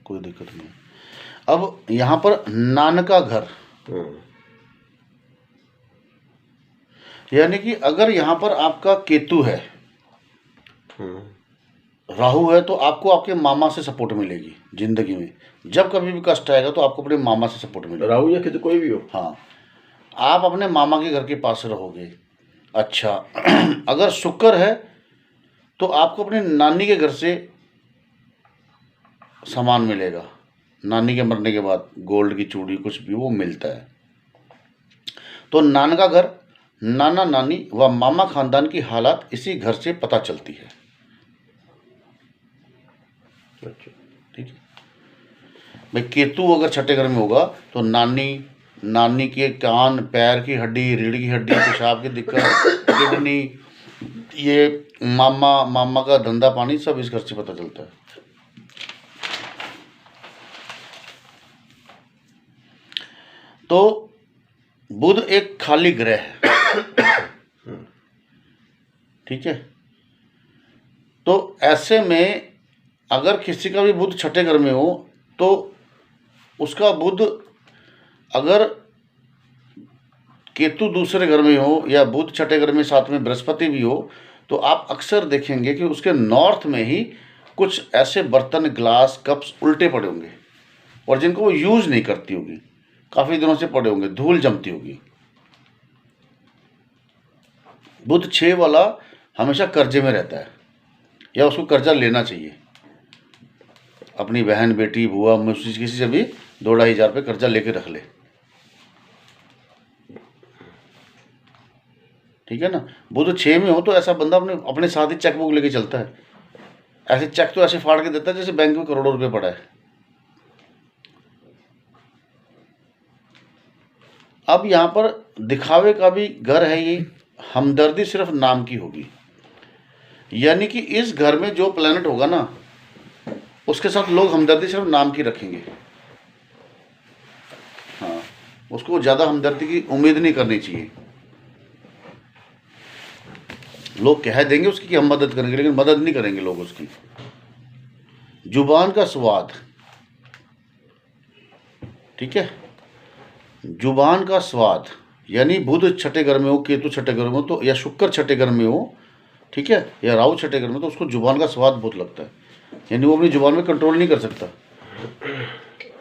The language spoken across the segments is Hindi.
कोई दिक्कत नहीं। अब यहाँ पर नान का घर, यानी कि अगर यहाँ पर आपका केतु है, राहु है, तो आपको आपके मामा से सपोर्ट मिलेगी जिंदगी में। जब कभी भी कष्ट आएगा तो आपको अपने मामा से सपोर्ट मिलेगा, राहु या केतु कोई भी हो। हाँ, आप अपने मामा के घर के पास रहोगे। अच्छा अगर शुक्र है तो आपको अपनी नानी के घर से सामान मिलेगा, नानी के मरने के बाद गोल्ड की चूड़ी कुछ भी वो मिलता है। तो नान का घर, नाना नानी व मामा खानदान की हालात इसी घर से पता चलती है। अच्छा, ठीक है भाई। केतु अगर छठे घर में होगा तो नानी के कान, पैर की हड्डी, रीढ़ की हड्डी, पेशाब की दिक्कत, किडनी, ये मामा का धंधा पानी सब इस घर से पता चलता है। तो बुध एक खाली ग्रह है, ठीक है। तो ऐसे में अगर किसी का भी बुध छठे घर में हो तो उसका बुध, अगर केतु दूसरे घर में हो या बुध छठे घर में साथ में बृहस्पति भी हो, तो आप अक्सर देखेंगे कि उसके नॉर्थ में ही कुछ ऐसे बर्तन, ग्लास, कप्स उल्टे पड़े होंगे और जिनको वो यूज नहीं करती होगी, काफ़ी दिनों से पड़े होंगे, धूल जमती होगी। बुध 6 वाला हमेशा कर्जे में रहता है या उसको कर्जा लेना चाहिए। अपनी बहन, बेटी, बुआ, मौसी, किसी से भी 2-2.5 हज़ार कर्जा लेके रख ले, ठीक है ना। बुध 6 में हो तो ऐसा बंदा अपने साथ ही चेकबुक लेके चलता है। ऐसे चेक तो ऐसे फाड़ के देता है जैसे बैंक में करोड़ों रुपए पड़ा है। अब यहाँ पर दिखावे का भी घर है ये, हमदर्दी सिर्फ नाम की होगी, यानी कि इस घर में जो प्लैनेट होगा ना उसके साथ लोग हमदर्दी सिर्फ नाम की रखेंगे। हाँ, उसको ज़्यादा हमदर्दी की उम्मीद नहीं करनी चाहिए। लोग कह देंगे उसकी कि हम मदद करेंगे, लेकिन मदद नहीं करेंगे लोग उसकी। जुबान का स्वाद, ठीक है, जुबान का स्वाद, यानी बुध छठे घर में हो, केतु छठे घर में हो तो, या शुक्र छठे घर में हो, ठीक है, या राहु छठे घर में, तो उसको जुबान का स्वाद बहुत लगता है, यानी वो अपनी जुबान में कंट्रोल नहीं कर सकता।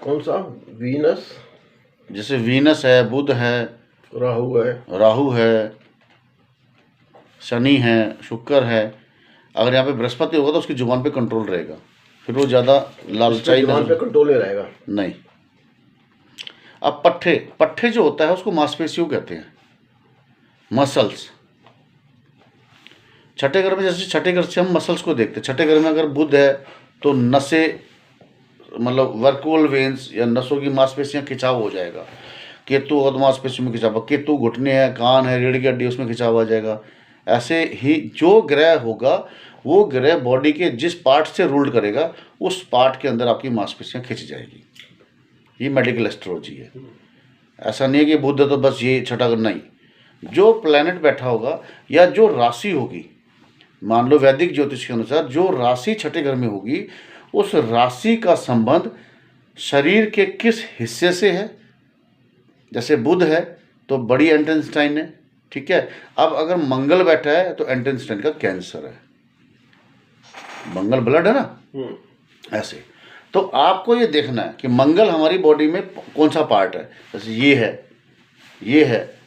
कौन सा? वीनस, जैसे वीनस है, बुध है, राहु है, शनि है, शुक्र है। अगर यहाँ पे बृहस्पति होगा तो उसकी जुबान पे कंट्रोल रहेगा, फिर वो ज़्यादा लालचाई जुबान पे कंट्रोल नहीं रहेगा। नहीं। अब पट्ठे जो होता है उसको मांसपेशियों कहते हैं, मसल्स। छठे घर में, जैसे छठे घर से हम मसल्स को देखते हैं, छठे घर में अगर बुध है तो नसें, मतलब वर्कुअल वेन्स या नसों की मांसपेशियां खिंचाव हो जाएगा। केतु होगा तो मांसपेशियों में खिंचाव, केतु घुटने हैं, कान है, रीढ़ की हड्डी, उसमें खिंचाव आ जाएगा। ऐसे ही जो ग्रह होगा वो ग्रह बॉडी के जिस पार्ट से रूल करेगा उस पार्ट के अंदर आपकी मांसपेशियां खिंच जाएगी। ये मेडिकल एस्ट्रोलॉजी है। ऐसा नहीं है कि बुध है तो बस ये छठा घर, नहीं। जो प्लैनेट बैठा होगा या जो राशि होगी, मान लो वैदिक ज्योतिष के अनुसार जो राशि छठे घर में होगी उस राशि का संबंध शरीर के किस हिस्से से है। जैसे बुध है तो बड़ी एंटेस्टाइन है, ठीक है। अब अगर मंगल बैठा है तो एंटेस्टाइन का कैंसर है, मंगल ब्लड है ना, ऐसे। तो आपको ये देखना है कि मंगल हमारी बॉडी में कौन सा पार्ट है। जैसे ये है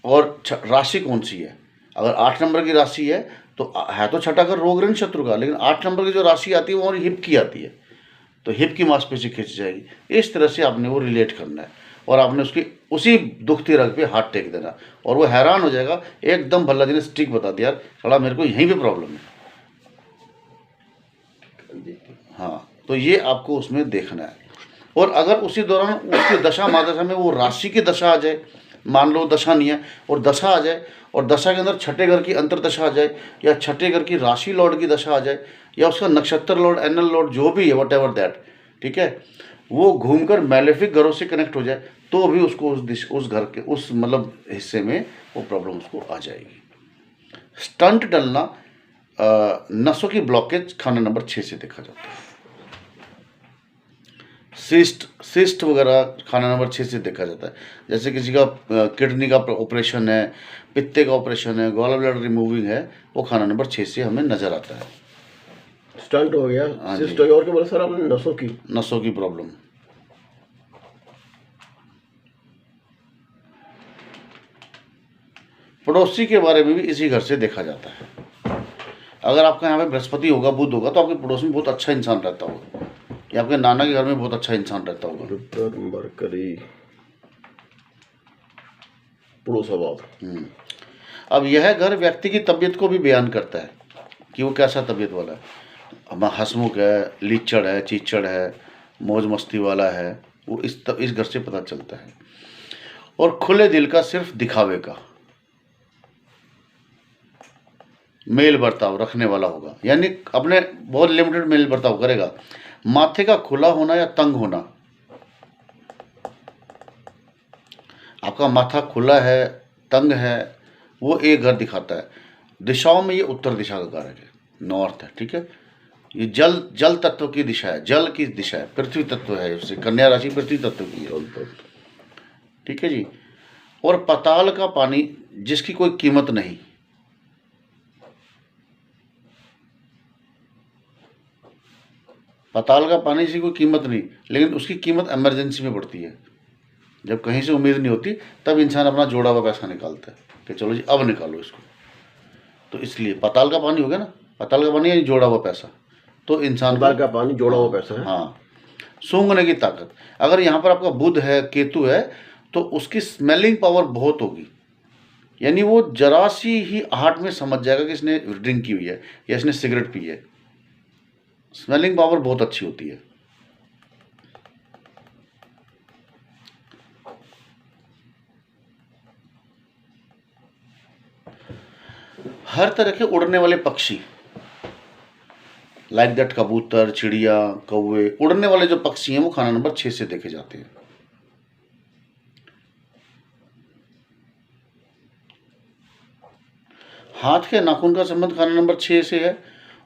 और राशि कौन सी है। अगर 8 नंबर की राशि है तो है तो छठा घर रोग ऋण शत्रु का, लेकिन 8 नंबर की जो राशि आती है वो हमारी हिप की आती है, तो हिप की मांसपेशी खिंच जाएगी। इस तरह से आपने वो रिलेट करना है और आपने उसकी उसी दुखती रग पे हाथ टेक देना और वो हैरान हो जाएगा, एकदम भल्ला जी ने स्टिक बता दिया, यार साला मेरे को यहीं पे प्रॉब्लम है। हाँ, तो ये आपको उसमें देखना है। और अगर उसी दौरान उसकी दशा महादशा में वो राशि की दशा आ जाए, मान लो दशा नहीं है और दशा आ जाए और दशा के अंदर छठे घर की अंतरदशा आ जाए या छठे घर की राशि लॉर्ड की दशा आ जाए या उसका नक्षत्र लॉर्ड, एनल लॉर्ड, जो भी है, वट एवर दैट, ठीक है, वो घूमकर मैलेफिक घरों से कनेक्ट हो जाए तो भी उसको उस घर के उस मतलब हिस्से में वो प्रॉब्लम उसको आ जाएगी। स्टंट डलना, नसों की ब्लॉकेज खाना नंबर 6 से देखा जाता है। सिस्ट वगैरह खाना नंबर 6 से देखा जाता है। जैसे किसी का किडनी का ऑपरेशन है, पित्ते का ऑपरेशन है, गॉल ब्लैडर रिमूविंग है, वो खाना नंबर 6 से हमें नजर आता है। स्टंट हो गया, हाँ जी। सिस्ट हो गया, और क्या बोला सर आपने? नसों की प्रॉब्लम। पड़ोसी के बारे में भी इसी घर से देखा जाता है। अगर आपका यहाँ पे बृहस्पति होगा, बुध होगा, तो आपके पड़ोस में बहुत अच्छा इंसान रहता होगा, या आपके नाना के घर में बहुत अच्छा इंसान रहता होगा। जुपिटर, मरकरी, पड़ोसाबाद। अब यह घर व्यक्ति की तबीयत को भी बयान करता है कि वो कैसा तबीयत वाला है। अब हंसमुख है, लीचड़ है, चीचड़ है, मौज मस्ती वाला है, वो इस घर से पता चलता है। और खुले दिल का, सिर्फ दिखावे का, मेल बर्ताव रखने वाला होगा, यानी अपने बहुत लिमिटेड मेल बर्ताव करेगा। माथे का खुला होना या तंग होना, आपका माथा खुला है, तंग है, वो एक घर दिखाता है। दिशाओं में ये उत्तर दिशा का कारक है, नॉर्थ है, ठीक है। ये जल तत्व की दिशा है, जल की दिशा है, पृथ्वी तत्व है, उससे कन्या राशि पृथ्वी तत्व की है, ठीक है जी। और पाताल का पानी, जिसकी कोई कीमत नहीं, पाताल का पानी जिसकी कोई कीमत नहीं, लेकिन उसकी कीमत इमरजेंसी में पड़ती है। जब कहीं से उम्मीद नहीं होती, तब इंसान अपना जोड़ा हुआ पैसा निकालता है कि चलो जी अब निकालो इसको। तो इसलिए पाताल का पानी हो गया ना, पाताल का पानी यानी जोड़ा हुआ पैसा, तो इंसान पाताल का पानी जोड़ा हुआ पैसा है। हाँ, सूंघने की ताकत। अगर यहाँ पर आपका बुध है, केतु है, तो उसकी स्मेलिंग पावर बहुत होगी, यानी वो जरा सी ही आहट में समझ जाएगा कि इसने ड्रिंक की हुई है या इसने सिगरेट पी है। स्मेलिंग पावर बहुत अच्छी होती है। हर तरह के उड़ने वाले पक्षी, लाइक दैट कबूतर, चिड़िया, कौवे, उड़ने वाले जो पक्षी हैं वो खाना नंबर 6 से देखे जाते हैं। हाथ के नाखून का संबंध खाना नंबर 6 से है।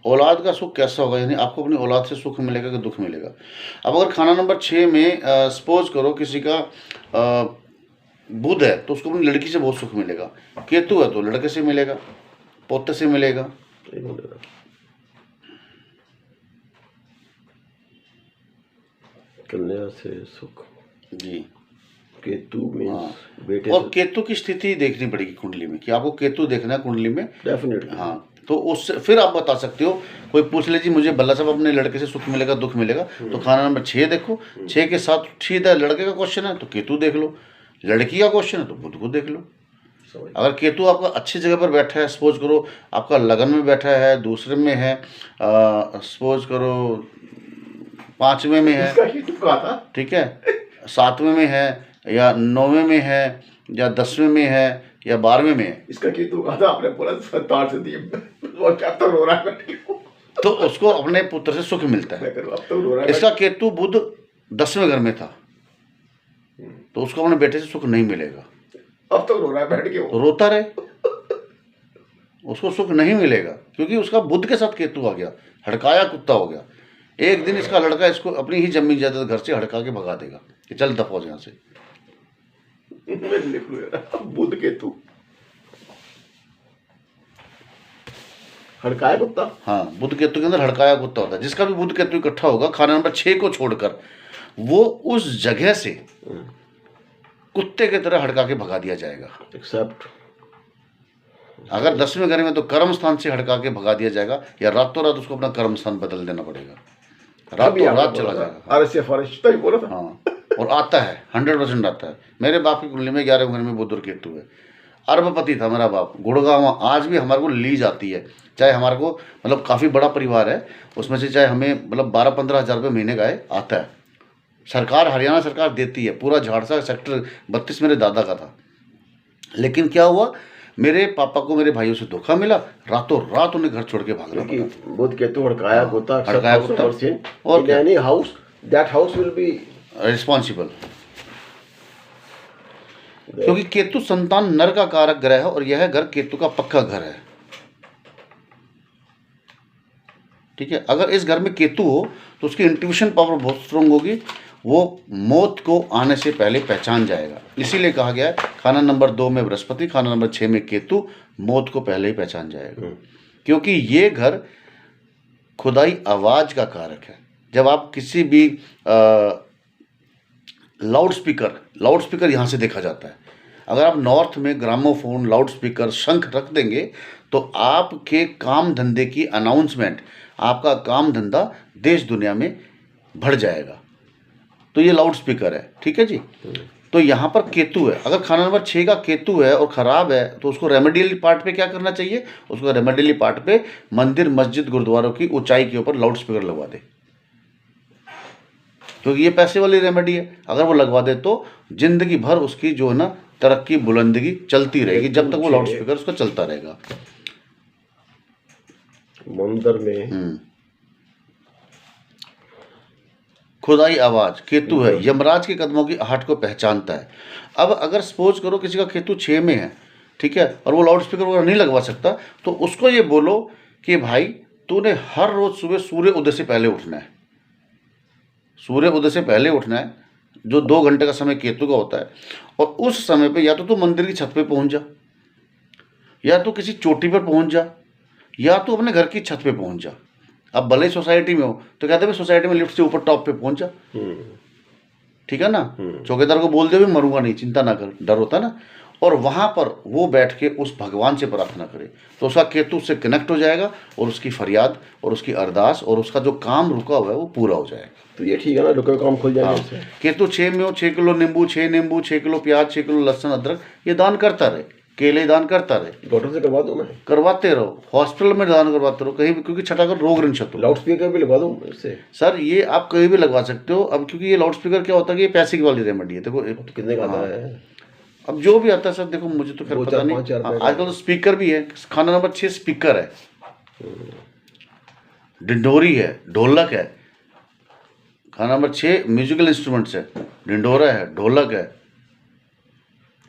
औलाद का सुख कैसा होगा, यानी आपको अपनी औलाद से सुख मिलेगा कि दुख मिलेगा। अब अगर खाना नंबर 6 में सपोज करो किसी का बुध है, तो उसको अपनी लड़की से बहुत सुख मिलेगा। केतु है तो लड़के से मिलेगा, पोते से मिलेगा। कन्या से सुख जी। केतु में बेटे और केतु की स्थिति देखनी पड़ेगी कुंडली में, कि आपको केतु देखना है कुंडली में डेफिनेटली। हाँ, तो उससे फिर आप बता सकते हो। कोई पूछ ले जी मुझे बल्ला साहब अपने लड़के से सुख मिलेगा दुख मिलेगा, तो खाना नंबर 6 देखो। 6 के साथ सीधा लड़के का क्वेश्चन है तो केतु देख लो, लड़की का क्वेश्चन है तो बुध को देख लो। अगर केतु आपका अच्छी जगह पर बैठा है, सपोज करो आपका लगन में बैठा है, दूसरे में है, सपोज करो 5वें में है, ठीक है, 7वें में है, या 9वें में है, या 10वें में है, या 12वें में है, इसका केतु कहा था आपने बोला 7 से दिए और क्या तो रो रहा है, तो उसको अपने पुत्र से सुख मिलता है। अब तो रो रहा है। इसका केतु बुध 10वें घर में था, तो उसको अपने बेटे से सुख नहीं मिलेगा। अब तो रो रहा है बैठ के, तो रोता रहे, उसको सुख नहीं मिलेगा, क्योंकि उसका बुध के साथ केतु आ गया, हड़काया कुत्ता हो गया। एक दिन इसका लड़का इसको अपनी ही जमीन जायदाद घर से हड़का के भगा देगा कि चल दफा हो यहाँ से। बुध केतु हड़काया कुत्ता। हाँ, बुध केतु के अंदर हड़काया कुत्ता होता है। जिसका भी बुध केतु इकट्ठा होगा, खाना नंबर 6 को छोड़कर वो उस जगह से कुत्ते की तरह हड़का के भगा दिया जाएगा। एक्सेप्ट अगर 10वें घर में तो कर्म स्थान से हड़का के भगा दिया जाएगा, या रातों रात उसको अपना कर्म स्थान बदल देना पड़ेगा, रातों रात चला जाएगा। RSF बोला था। हाँ, और आता है 100% आता है। मेरे बाप की कुंडली में 11वें घर में बुध और केतु है। अरबपति था मेरा बाप, गुड़गांव आज भी हमारे को ली जाती है। चाहे हमारे को मतलब काफ़ी बड़ा परिवार है, उसमें से चाहे हमें मतलब 12-15 हज़ार रुपये महीने का आता है। सरकार, हरियाणा सरकार देती है। पूरा झाड़सा सेक्टर 32 मेरे दादा का था। लेकिन क्या हुआ, मेरे पापा को मेरे भाइयों से धोखा मिला, रातों रात उन्हें घर छोड़ के भागना पड़ा। बुध केतु हड़काया कुत्ता, और any house, that house will be responsible, क्योंकि केतु संतान नर का कारक ग्रह है, और यह घर केतु का पक्का घर है, ठीक है। अगर इस घर में केतु हो तो उसकी इंट्यूशन पावर बहुत स्ट्रांग होगी, वो मौत को आने से पहले पहचान जाएगा। इसीलिए कहा गया है खाना नंबर 2 में बृहस्पति, खाना नंबर 6 में केतु मौत को पहले ही पहचान जाएगा, क्योंकि ये घर खुदाई आवाज़ का कारक है। जब आप किसी भी लाउड स्पीकर यहाँ से देखा जाता है। अगर आप नॉर्थ में ग्रामोफोन, लाउड स्पीकर, शंख रख देंगे तो आपके काम धंधे की अनाउंसमेंट, आपका काम धंधा देश दुनिया में बढ़ जाएगा। तो ये लाउड स्पीकर है, ठीक है जी। तो यहाँ पर केतु है, अगर खाना नंबर 6 का केतु है और ख़राब है तो उसको रेमेडियल पार्ट पे क्या करना चाहिए? उसको रेमेडियल पार्ट पे मंदिर, मस्जिद, गुरुद्वारों की ऊंचाई के ऊपर लाउड स्पीकर लगवा दे, क्योंकि ये पैसे वाली रेमेडी है। अगर वो लगवा दे तो जिंदगी भर उसकी जो है ना तरक्की, बुलंदगी चलती रहेगी, जब तक वो लाउड स्पीकर उसका चलता रहेगा। मंदिर में खुदाई आवाज केतु है, यमराज के कदमों की आहट को पहचानता है। अब अगर सपोज करो किसी का केतु 6 में है, ठीक है, और वो लाउड स्पीकर वगैरह नहीं लगवा सकता, तो उसको ये बोलो कि भाई तूने हर रोज सुबह सूर्य उदय से पहले उठना है। सूर्य उदय से पहले उठना है, जो 2 घंटे का समय केतु का होता है, और उस समय पे या तो तू मंदिर की छत पे पहुंच जा, या तो किसी चोटी पर पहुंच जा, या तो अपने घर की छत पे पहुंच जा। अब भले ही सोसाइटी में हो तो कहते हैं सोसाइटी में लिफ्ट से ऊपर टॉप पे पहुंच जा, ठीक है ना। चौकीदार को बोल दे भी मरूंगा नहीं, चिंता ना कर, डर होता ना। और वहां पर वो बैठ के उस भगवान से प्रार्थना करे तो उसका केतु उससे कनेक्ट हो जाएगा, और उसकी फरियाद और उसकी अरदास और उसका जो काम रुका हुआ है वो पूरा हो जाएगा। तो ये ठीक है ना, रुके काम खुल जाएगा। केतु 6 में हो, 6 किलो नींबू, 6 नींबू, 6 किलो प्याज, 6 किलो लहसुन, अदरक, ये दान करता रहे, केले दान करता रहे। डॉक्टर से करवा दूं मैं? करवाते रहो, हॉस्पिटल में दान करवाते रहो, कहीं भी, क्योंकि छठा कर रोग ऋण लाउड स्पीकर भी लगवा दूं इससे? सर ये आप कहीं भी लगवा सकते हो। अब क्योंकि ये लाउड स्पीकर क्या होता है कि ये पैसे की वाली रेमेडी है। देखो तो कितने का आता है? अब जो भी आता है सर, देखो मुझे तो खैर पता नहीं, आजकल तो स्पीकर भी है। खाना नंबर 6 स्पीकर है, डिंडोरी है, ढोलक है। खाना नंबर 6 म्यूजिकल इंस्ट्रूमेंट्स है, डिंडोरा है, ढोलक है,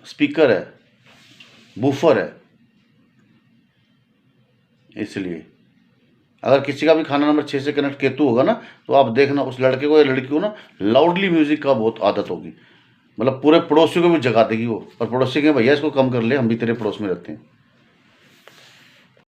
स्पीकर है, बूफर है। इसलिए अगर किसी का भी खाना नंबर 6 से कनेक्ट केतु होगा ना, तो आप देखना उस लड़के को या लड़की को ना लाउडली म्यूजिक का बहुत आदत होगी, मतलब पूरे पड़ोसियों को भी जगा देगी वो। और पड़ोसी के भैया इसको कम कर ले, हम भी तेरे पड़ोस में रहते हैं।